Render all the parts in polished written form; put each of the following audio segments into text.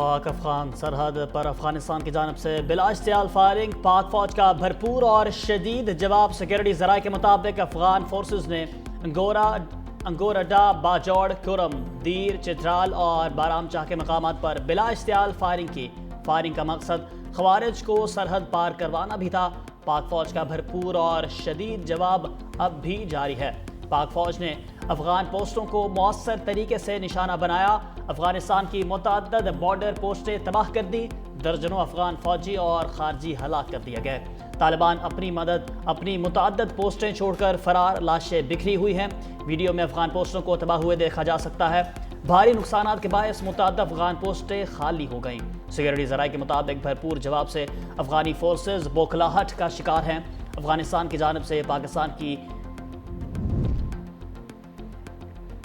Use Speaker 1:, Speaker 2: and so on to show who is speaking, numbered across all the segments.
Speaker 1: पाक अफगान सरहद पर अफगानिस्तान की जानब से बिलाश्तियाल फायरिंग, पाक फौज का भरपूर और शदीद जवाब। सिक्योरिटी ज़राए के मुताबिक अफगान फोर्सेस ने अंगोरडा, बाजौड़, कुरम, दीर, चित्राल और बारामचाह के मकामात पर बिलाश्तियाल फायरिंग की। फायरिंग का मकसद खवारिज को सरहद पार करवाना भी था। पाक फौज का भरपूर और शदीद जवाब अब भी जारी है। पाक फौज ने अफगान पोस्टों को मौसर तरीके से निशाना बनाया। अफगानिस्तान की मुतअद्दिद बॉर्डर पोस्टें तबाह कर दी। दर्जनों अफगान फौजी और खारजी हलाक कर दिए गए। तालिबान अपनी मुतअद्दिद पोस्टें छोड़कर फरार, लाशें बिखरी हुई हैं। वीडियो में अफगान पोस्टों को तबाह हुए देखा जा सकता है। भारी नुकसान के बायस मुतअद्दिद अफगान पोस्टें खाली हो गईं। सिक्योरिटी ज़राए के मुताबिक भरपूर जवाब से अफगानी फोर्सेज बौखलाहट का शिकार हैं। अफगानिस्तान की जानब से पाकिस्तान की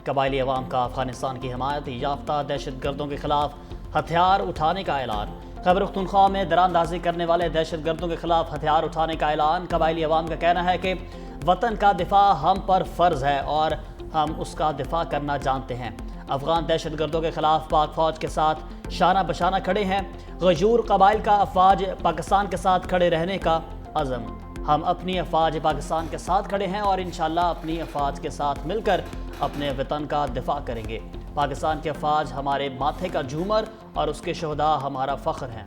Speaker 1: कबायली अवाम का अफगानिस्तान की हिमायत याफ्ता दहशत गर्दों के खिलाफ हथियार उठाने का ऐलान। खैबर पख्तूनख्वा में दरानदाजी करने वाले दहशत गर्दों के खिलाफ हथियार उठाने का ऐलान। कबायली अवाम का कहना है कि वतन का दिफा हम पर फ़र्ज है और हम उसका दिफा करना जानते हैं। अफगान दहशत गर्दों के खिलाफ पाक फौज के साथ शाना बशाना खड़े हैं। गजूर कबाइल का अफवाज पाकिस्तान के साथ खड़े रहने का अज़म। हम अपनी अफवाज पाकिस्तान के साथ खड़े हैं और इंशाअल्लाह अपनी अफवाज के साथ मिलकर अपने वतन का दिफा करेंगे। पाकिस्तान के अफवाज हमारे माथे का झूमर और उसके शहदा हमारा फ़ख्र हैं।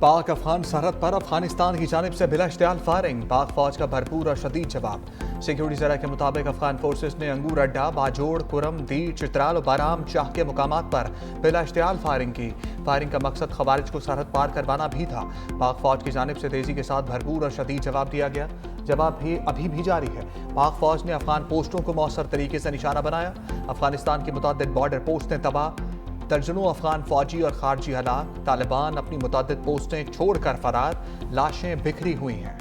Speaker 2: पाक अफगान सरहद पर अफगानिस्तान की जानिब से बिलाश्तियाल फायरिंग, पाक फौज का भरपूर और शदीद जवाब। सिक्योरिटी ज़राए के मुताबिक अफगान फोर्सेस ने अंगूर अड्डा, बाजोड़, कुरम, दीर, चित्राल और बारामचाह के मुकामात पर बिलाश्तियाल फायरिंग की। फायरिंग का मकसद खवारिज को सरहद पार करवाना भी था। पाक फौज की जानिब से तेजी के साथ भरपूर और शदीद जवाब दिया गया। जवाब भी अभी भी जारी है। पाक फौज ने अफगान पोस्टों को मौसर तरीके से निशाना बनाया। अफगानिस्तान की मुतअद्दिद बॉर्डर पोस्टें तबाह, दर्जनों अफगान फौजी और खारजी हलाक। तालिबान अपनी मुतअद्दिद पोस्टें छोड़कर फरार, लाशें बिखरी हुई हैं।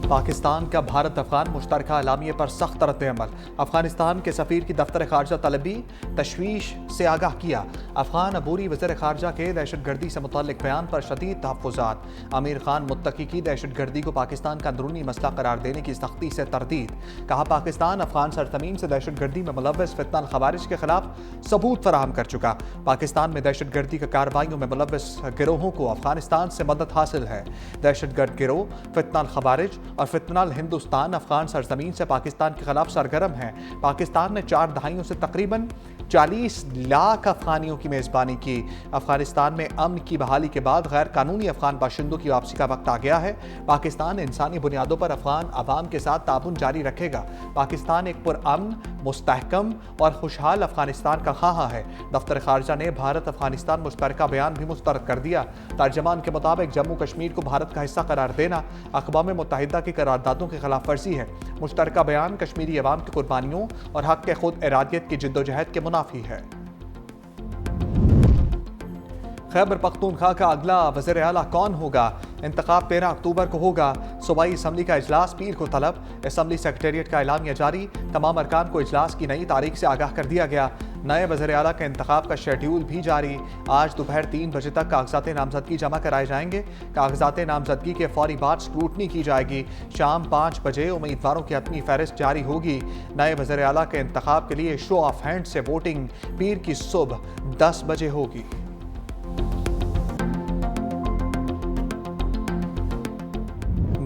Speaker 2: पाकिस्तान का भारत अफगान मुश्तरका एलामिये पर सख्त रद्द-ए-अमल। अफगानिस्तान के सफीर की दफ्तर खारजा तलबी तशवीश से आगाह किया। अफगान अबूरी वज़ीर खारजा के दहशतगर्दी से मुतल्लिक बयान पर शदीद तहफ़्फ़ुज़ात। आमिर खान मुत्तकी की दहशतगर्दी को पाकिस्तान का अंदरूनी मसला करार देने की सख्ती से तरदीद। कहा, पाकिस्तान अफगान सरजमीन से दहशतगर्दी में मुलव्वस फितनल खवारिज के खिलाफ सबूत फराहम कर चुका। पाकिस्तान में दहशतगर्दी की कार्रवाइयों में मुलव्वस गिरोहों को अफगानिस्तान से मदद हासिल है। दहशतगर्द गिरोह फितनल खवारिज और फितनल हिंदुस्तान अफगान सरजमीन से पाकिस्तान के खिलाफ सरगर्म है। पाकिस्तान ने 4 दहाइयों से तकरीबन 40 लाख अफगानियों की मेज़बानी की। अफगानिस्तान में अमन की बहाली के बाद गैर कानूनी अफगान बाशिंदों की वापसी का वक्त आ गया है। पाकिस्तान इंसानी बुनियादों पर अफगान अवाम के साथ ताउन जारी रखेगा। पाकिस्तान एक पुरअमन, मुस्तहकम और खुशहाल अफगानिस्तान का ख्वाह है। दफ्तर खारजा ने भारत अफगानिस्तान मुश्तरका बयान भी मुस्तरद कर दिया। तर्जमान के मुताबिक जम्मू कश्मीर को भारत का हिस्सा करार देना अक़वाम मुत्तहिदा की करारदादों की खिलाफ वर्जी है। मुश्तरका बयान कश्मीरी अवाम की कुर्बानियों और हक के खुद इरादियत की जिद्दोजहद के मुनाफी है। खैबर पख्तूनख्वा का अगला वज़ीर आला कौन होगा? इंतखाब 13 अक्टूबर को होगा। सूबाई असम्बली का इजलास पीर को तलब। असम्बली सेक्रेटेरिएट का एलामिया जारी। तमाम अरकान को इजलास की नई तारीख से आगाह कर दिया गया। नए वज़ीर आला के इंतखाब का शेड्यूल भी जारी। आज दोपहर 3 बजे तक कागजात नामजदगी जमा कराए जाएंगे। कागजात नामजदगी के फौरी बाद स्क्रूटनी की जाएगी। शाम 5 बजे उम्मीदवारों की अपनी फहरिस्त जारी होगी। नए वज़ीर आला के इंतखाब के लिए शो ऑफ हैंड से वोटिंग पीर की सुबह 10 बजे होगी।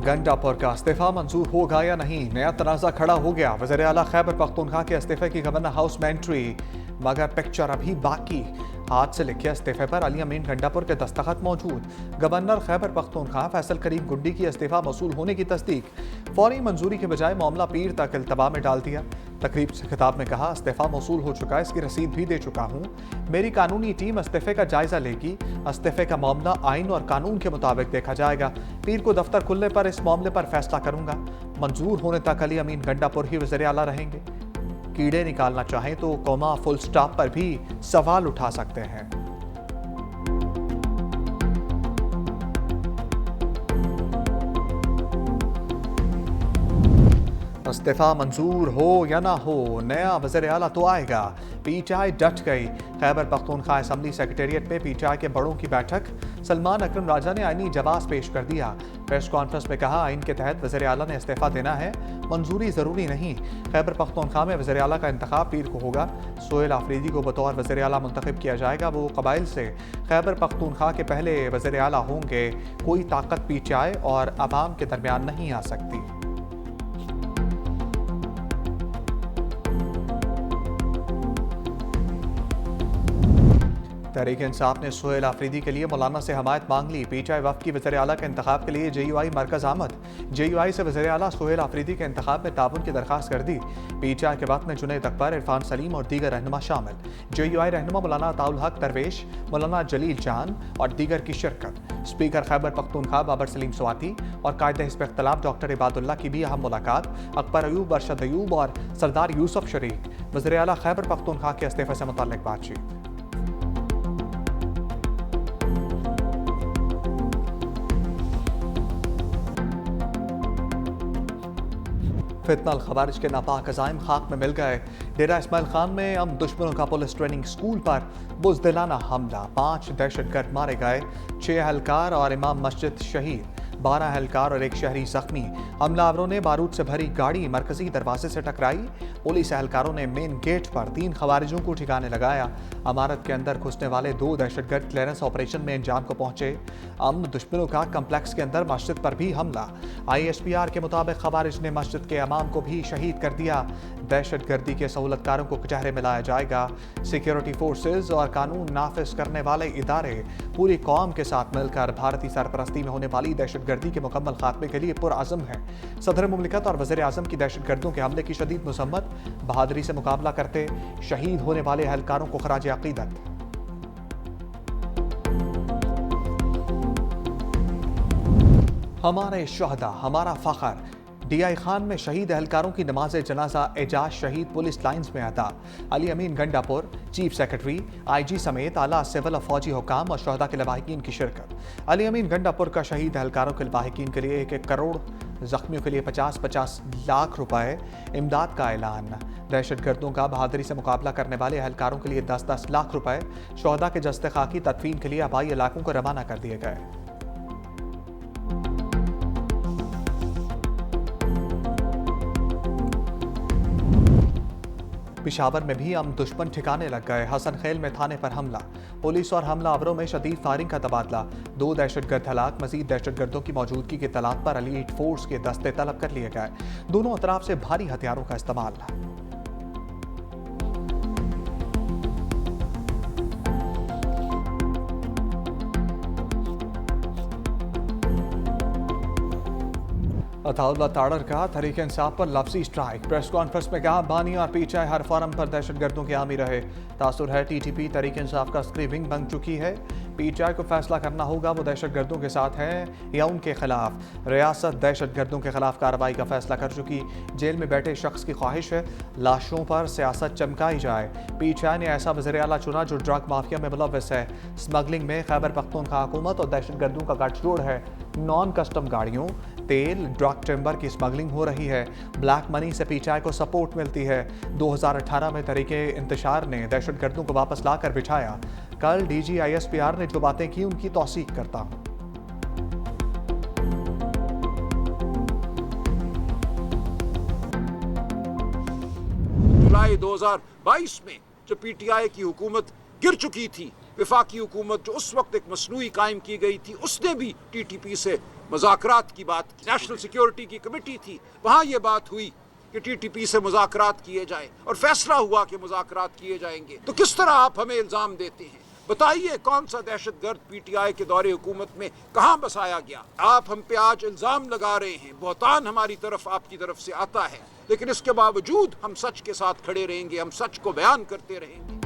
Speaker 2: गंडापुर का इस्तीफा मंजूर होगा या नहीं, नया तनाज़ा खड़ा हो गया। वज़ीर आला खैबर पख्तूनख्वा के इस्तीफे की गवर्नर हाउस में एंट्री, मगर पिक्चर अभी बाकी। हाथ से लिखे इस्तीफे पर अली अमीन गंडापुर के दस्तखत मौजूद। गवर्नर खैबर पख्तूनख्वा फैसल करीम गुंडी की इस्तीफा मौसूल होने की तस्दीक। फौरी मंजूरी के बजाय मामला पीर तक इल्तबा में डाल दिया। तकरीब से खिताब में कहा, इस्तीफा मौसूल हो चुका है, इसकी रसीद भी दे चुका हूँ। मेरी कानूनी टीम इस्तीफे का जायजा लेगी। इस्तीफे का मामला आइन और कानून के मुताबिक देखा जाएगा। पीर को दफ्तर खुलने पर इस मामले पर फैसला करूंगा। मंजूर होने तक अली अमीन गंडापुर ही वज़ीर आला रहेंगे। कीड़े निकालना चाहें तो कौमा फुल स्टॉप पर भी सवाल उठा सकते हैं। इस्तीफा मंजूर हो या ना हो, नया वज़ीर आला तो आएगा। पीटीआई डट गई। खैबर पख्तूनख्वा असम्बली सेक्रेटेरिएट में पीटीआई के बड़ों की बैठक। सलमान अकरम राजा ने आईनी जवाब पेश कर दिया। प्रेस कॉन्फ्रेंस में कहा, आइन के तहत वज़ीर आला ने इस्तीफा देना है, मंजूरी ज़रूरी नहीं। खैबर पख्तूनख्वा में वज़ीर आला का इंतखाब पीर को होगा। सोहेल आफरीदी को बतौर वज़ीर आला मुंतखब किया जाएगा। वो कबाइल से खैबर पख्तूनख्वा के पहले वज़ीर आला होंगे। कोई ताकत पीटीआई और अवाम के दरमियान नहीं आ सकती। तहरीक इंसाफ ने सोहेल आफरीदी के लिए मौलाना से हमायत मांग ली। पीटीआई वफ़द की वज़ीर आला के इंतखाब के लिए जेयूआई मरकज़ आमद। जेयूआई से वज़ीर आला सोहेल आफरीदी के इंतखाब में ताउन की दरख्वास्त कर दी। पीटीआई के वफ़द में जुनैद अकबर, इरफान सलीम और दीगर रहनुमा शामिल। जेयूआई रहनुमा मौलाना अताउल हक दरवेश, मौलाना जलील जान और दीगर की शिरकत। स्पीकर खैबर पख्तूनख्वा बाबर सलीम स्वाति और कायदे हिज़्ब इख्तिलाफ डॉक्टर इबादुल्लाह की भी अहम मुलाकात। अकबर अयूब, अरशद अयूब और सरदार यूसुफ शरीक। वज़ीर आला खैबर पख्तूनख्वा के इस्तीफे से मुतल्लिक़ बातचीत। फितनल खवारिज के नापाक अज़ाइम खाक में मिल गए। डेरा इस्माइल खान में हम दुश्मनों का पुलिस ट्रेनिंग स्कूल पर बुज़दिलाना हमला। 5 दहशतगर्द मारे गए, 6 एहलकार और इमाम मस्जिद शहीद। 12 एहलकार और 1 शहरी जख्मी। हमलावरों ने बारूद से भरी गाड़ी मरकजी दरवाजे से टकराई। पुलिस एहलकारों ने मेन गेट पर 3 खवारिजों को ठिकाने लगाया। अमारत के अंदर घुसने वाले 2 दहशतगर्द क्लियरेंस ऑपरेशन में अंजाम को पहुंचे। अमन दुश्मनों का कम्प्लेक्स के अंदर मस्जिद पर भी हमला। ISPR के मुताबिक खवारिज ने मस्जिद के इमाम को भी शहीद कर दिया। दहशतगर्दी के सहूलतकारों को कचहरे में लाया जाएगा। सिक्योरिटी फोर्सेज और कानून नाफिज करने वाले इदारे पूरी कौम के साथ मिलकर भारतीय सरपरस्ती में होने वाली दहशतगर्दी के मुकम्मल खात्मे के लिए पुरअज़म है। सदर मुमलिकत और वज़ीर आज़म की दहशतगर्दों के हमले की शदीद मज़म्मत। बहादुरी से मुकाबला करते शहीद होने वाले एहलकारों को खराज अक़ीदत। हमारे शहदा हमारा फ़ख्र। DI खान में शहीद एहलकारों की नमाज जनाजा एजाज शहीद पुलिस लाइन्स में अदा। अली अमीन गंडापुर, चीफ सेक्रेटरी, IG समेत आला सिविल और फौजी हुकाम और शहदा के लवाहिकीन की शिरकत। अली अमीन गंडापुर का शहीद एहलकारों के लवाहिकीन के लिए 1-1 करोड़, जख्मियों के लिए 50-50 लाख रुपए इमदाद का ऐलान। दहशतगर्दों का बहादुरी से मुकाबला करने वाले एहलकारों के लिए 10-10 लाख रुपए शहदा के जस्ते खाकी तदफीन के लिए आबाई इलाकों को रवाना कर दिए गए। पिशावर में भी हम दुश्मन ठिकाने लग गए। हसन खेल में थाने पर हमला। पुलिस और हमलावरों में शदीद फायरिंग का तबादला। 2 दहशतगर्द हलाक। मजीद दहशतगर्दों की मौजूदगी की तलाश पर एलीट फोर्स के दस्ते तलब कर लिए गए। दोनों अतराफ से भारी हथियारों का इस्तेमाल। अताउल्ला ताड़र का तहरीक इंसाफ पर लफ्जी स्ट्राइक। प्रेस कॉन्फ्रेंस में कहा, बानी और पीटीआई हर फॉरम पर दहशतगर्दों के हामी रहे। तासुर है TTP तहरीक इंसाफ का स्क्रीविंग बन चुकी है। पीटीआई को फैसला करना होगा वो दहशतगर्दों के साथ हैं या उनके खिलाफ। रियासत दहशतगर्दों के खिलाफ कार्रवाई का फैसला कर चुकी। जेल में बैठे शख्स की ख्वाहिश है लाशों पर सियासत चमकाई जाए। पीटीआई ने ऐसा वज़ीर आला चुना जो ड्रग माफिया में मुलव्वस है। स्मगलिंग में खैबर पख्तूनख्वा हुकूमत और दहशतगर्दों का गठजोड़ है। नॉन कस्टम गाड़ियों, तेल, ड्रग टिम्बर की स्मगलिंग हो रही है। ब्लैक मनी से पीटीआई को सपोर्ट मिलती है। 2018 में तरीके इंतशार ने दहशतगर्दों को वापस लाकर बिठाया। कल DG ISPR ने जो बातें की उनकी तौसीक करता हूं।
Speaker 3: जुलाई 2022 में जब PTI की हुकूमत गिर चुकी थी, वफाकी हुकूमत जो उस वक्त एक मसनूई कायम की गई थी, उसने भी TTP से मुज़ाकरात की बात की। नेशनल सिक्योरिटी की कमेटी थी, वहाँ ये बात हुई कि TTP से मुज़ाकरात किए जाए और फैसला हुआ कि मुज़ाकरात किए जाएंगे। तो किस तरह आप हमें इल्ज़ाम देते हैं? बताइए कौन सा दहशतगर्द PTI के दौरे हुकूमत में कहाँ बसाया गया? आप हम पे आज इल्ज़ाम लगा रहे हैं, बहतान हमारी तरफ आपकी तरफ से आता है, लेकिन इसके बावजूद हम सच के साथ खड़े रहेंगे, हम सच को बयान करते रहेंगे।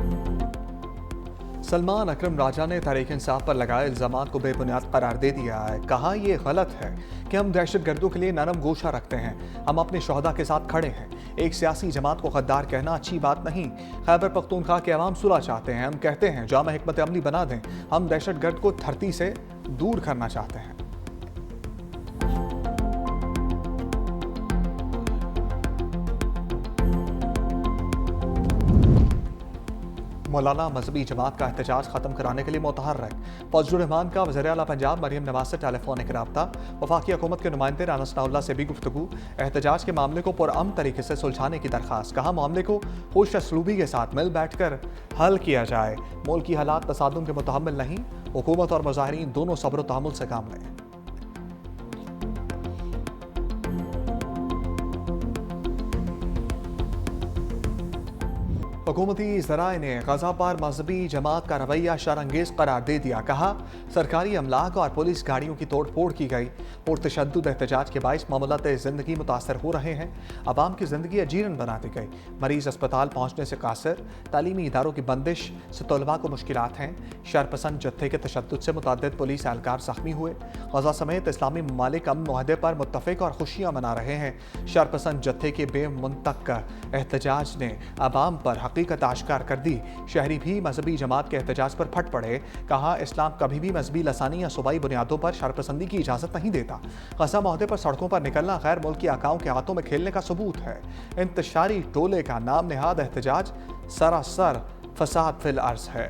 Speaker 2: सलमान अकरम राजा ने तहरीक इंसाफ पर लगाए इल्ज़ामात को बेबुनियाद करार दे दिया है। कहा यह गलत है कि हम दहशतगर्दों के लिए नरम गोशा रखते हैं। हम अपने शहदा के साथ खड़े हैं। एक सियासी जमात को गद्दार कहना अच्छी बात नहीं। खैबर पख्तूनख्वा के अवाम सुलह चाहते हैं। हम कहते हैं जामा हिकमत अमली बना दें। हम दहशतगर्द को धरती से दूर करना चाहते हैं। मौलाना मजहबी जमात का एहतजाज खत्म कराने के लिए मुतहर्रिक। फजलुर रहमान का वज़ीर आला पंजाब मरियम नवाज से टेलीफोनिक रब्ता। वफाकी हुकूमत के नुमाइंदे राना सनाउल्लाह से भी गुफ्तगू। एहतजाज के मामले को पुरअमन तरीके से सुलझाने की दरख्वास्त। कहा मामले को खुश असलूबी के साथ मिल बैठ कर हल किया जाए। मुल्क की हालात तसादुम के मुतहम्मिल नहीं। हुकूमत और मुजाहिरीन दोनों सब्र तहम्मुल से काम लें। हुकूमती ज़राए ने गज़ा पर मजहबी जमात का रवैया शरअंगेज़ करार दे दिया। कहा सरकारी अमलाक और पुलिस गाड़ियों की तोड़ फोड़ की गई। पुरतशद्दुद एहतजाज के बाइस मामूलात ज़िंदगी मुतासर हो रहे हैं। आवाम की ज़िंदगी अजीरन बना दी गई। मरीज़ अस्पताल पहुँचने से कासिर। तालीमी इदारों की बंदिश से तलबा को मुश्किलात हैं। शरपसंद जत्थे के तशद्दुद से मुतअद्दिद पुलिस एहलकार ज़ख्मी हुए। गज़ा समेत इस्लामी ममालिक अमन मुआहदे पर मुत्तफ़िक और खुशियाँ मना रहे हैं। शरपसंद जत्थे के बेमुंतक एहतजाज ने आवाम पर हकीकत आश्कार कर दी। शहरी भी मजहबी जमात के एहतजाज पर फट पड़े। कहा इस्लाम कभी भी मजहबी लसानी या सूबाई बुनियादों पर शरपसंदी की इजाज़त नहीं देता। गज़ा मुआहदे पर सड़कों पर निकलना गैर मुल्की आकाओं के हाथों में खेलने का सबूत है। इंतशारी टोले का नाम नेहाद एहतजाज सरासर फसाद फिल अर्ज है।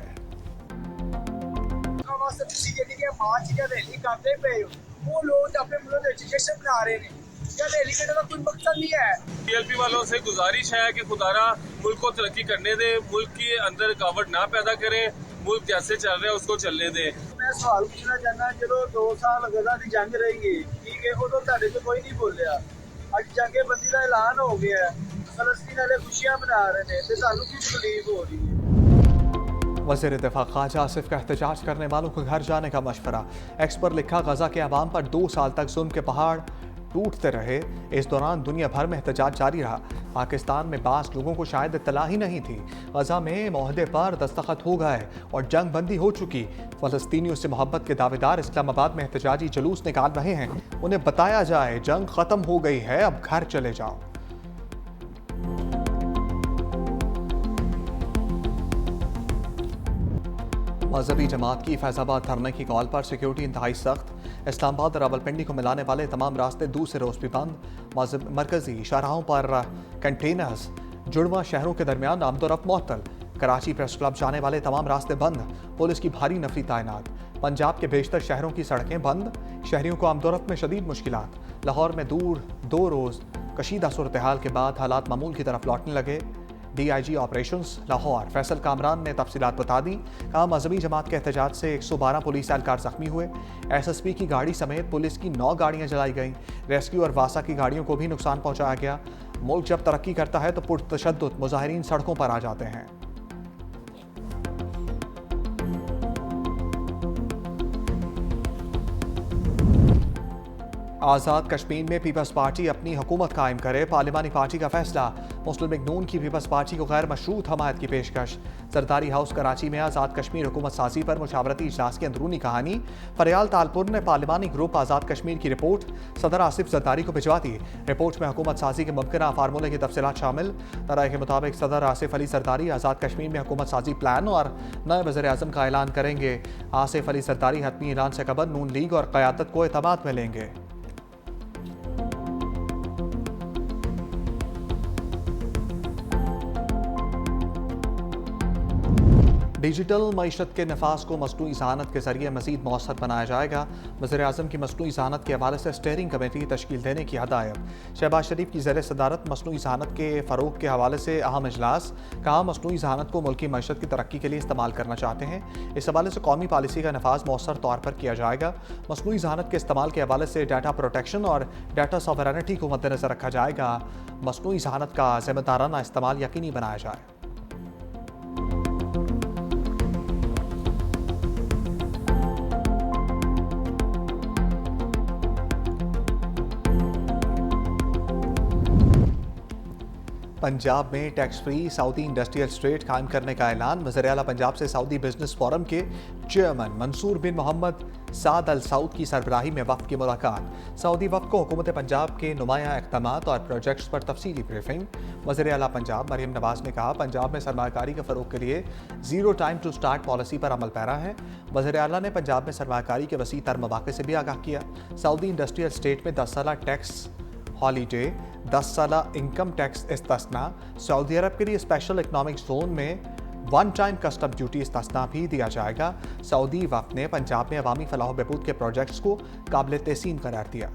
Speaker 4: वो लोग अपने मुल्क में जश्न मना रहे हैं। क्या रैली करने का कोई मकसद नहीं है।
Speaker 5: पीएलपी वालों से गुजारिश है कि खुदारा मुल्क को तरक्की करने दे, मुल्क के अंदर रुकावट ना पैदा करे, मुल्क जैसे चल रहा है उसको चलने दे।
Speaker 4: मैं सवाल पूछना चाहना, चलो 2 साल गजा की जंग रहेगी, ठीक है, उदों तुहाडे तो कोई नहीं बोलिया। अज जंगेबंदी का ऐलान हो गया है, फलस्तीन वाले खुशियां मना रहे हैं, तो सानू की तकलीफ हो रही है।
Speaker 2: वज़ीर दिफा ख्वाजा आसिफ का एहतजाज करने वालों को घर जाने का मशवरा। एक्स पर लिखा गजा के अवाम पर 2 साल तक जुल्म के पहाड़ टूटते रहे। इस दौरान दुनिया भर में एहतजाज जारी रहा। पाकिस्तान में बास लोगों को शायद इत्तला ही नहीं थी। गजा में मुआहदे पर दस्तखत हो गए और जंग बंदी हो चुकी। फ़लस्तीनियों से मोहब्बत के दावेदार इस्लामाबाद में एहतजाजी जुलूस निकाल रहे हैं। उन्हें बताया जाए जंग ख़त्म हो गई है, अब घर चले जाओ। मजहबी जमात की फैज़ाबाद धरने की कॉल पर सिक्योरिटी इंतहाई सख्त। इस्लामाबाद और रावलपिंडी को मिलाने वाले तमाम रास्ते दूसरे रोज़ भी बंद। मरकजी शाहराहों पर कंटेनर्स। जुड़वा शहरों के दरमियान आमदोरफ्त मुअत्तल। कराची प्रेस क्लब जाने वाले तमाम रास्ते बंद। पुलिस की भारी नफरी तैनात। पंजाब के बेशतर शहरों की सड़कें बंद। शहरियों को आमदोरफ्त में शदीद मुश्किलात। लाहौर में 2 रोज़ कशीदा सूरत हाल के बाद हालात मामूल की तरफ लौटने लगे। DIG ऑपरेशंस लाहौर फैसल कामरान ने तफसीलात बता दी। कहा मजहबी जमात के एहतजाज से 112 पुलिस एहलकार जख्मी हुए। SSP की गाड़ी समेत पुलिस की 9 गाड़ियां जलाई गईं। रेस्क्यू और वासा की गाड़ियों को भी नुकसान पहुंचाया गया। मुल्क जब तरक्की करता है तो पुरतशद्दुद मुजाहिरीन सड़कों पर आ जाते हैं। आज़ाद कश्मीर में पीपल्स पार्टी अपनी हुकूमत कायम करे, पार्लिमानी पार्टी का फैसला। मुस्लिम लीग नून की पीपल्स पार्टी को गैर मशरूत हमायत की पेशकश। जरदारी हाउस कराची में आज़ाद कश्मीर हुकूमत साजी पर मुशावरती इजलास की अंदरूनी कहानी। फरियाल तालपुर ने पार्लिमानी ग्रुप आज़ाद कश्मीर की रिपोर्ट सदर आसिफ जरदारी को भिजवा दी। रिपोर्ट में हुकूमत साजी के मुमकिन फार्मूले की तफसीलात शामिल। राय के मुताबिक सदर आसिफ अली जरदारी आज़ाद कश्मीर में हुकूमत साजी प्लान और नए वज़ीर आज़म का ऐलान करेंगे। आसिफ अली जरदारी हतमी ऐलान से कबल नून लीग और क़यादत को एतमाद में लेंगे। डिजिटल मईशत के नफाज को मसनूई ज़हानत के जरिए मज़ीद मौसर बनाया जाएगा। वज़ीर आज़म की मसनूई ज़हानत के हवाले से स्टेयरिंग कमेटी तश्कील देने की हदायत। शहबाज शरीफ की ज़ेर सदारत मसनूई ज़हानत के फ़रोग के हवाले से अहम इजलास। कहा मसनूई ज़हानत को मुल्की मईशत की तरक्की के लिए इस्तेमाल करना चाहते हैं। इस हवाले से कौमी पॉलिसी का नफाज मौसर तौर पर किया जाएगा। मसनूई ज़हानत के इस्तेमाल के हवाले से डाटा प्रोटेक्शन और डाटा सॉवरेनिटी को मद्देनज़र रखा जाएगा। मसनूई ज़हानत का ज़िम्मेदाराना इस्तेमाल यकीनी बनाया जाए। पंजाब में tax free Saudi industrial state कायम करने का ऐलान। वज़ीर आला पंजाब से सऊदी बिजनेस फोरम के चेयरमैन मंसूर बिन मोहम्मद साद अल सऊद की सरबराही में वफ़द की मुलाकात। सऊदी वफ़द को हुकूमत पंजाब के नुमाया इक़दामात और प्रोजेक्ट्स पर तफसीली ब्रीफिंग। वज़ीर आला पंजाब मरियम नवाज ने कहा पंजाब में सरमायाकारी के फ़रोग़ के लिए zero time to start policy पर अमल पैरा है। वज़ीर आला ने पंजाब में सरमायाकारी के वसी तर मौक़े से भी आगाह किया। सऊदी इंडस्ट्रियल स्टेट में 10 साला टैक्स हॉलीडे, 10 साला इनकम टैक्स इस्तिस्ना, सऊदी अरब के लिए स्पेशल इकनॉमिक जोन में वन टाइम कस्टम ड्यूटी इस्तना भी दिया जाएगा। सऊदी वफ्द ने पंजाब में अवामी फलाह बहबूद के प्रोजेक्ट्स को काबिल तहसीन करार दिया।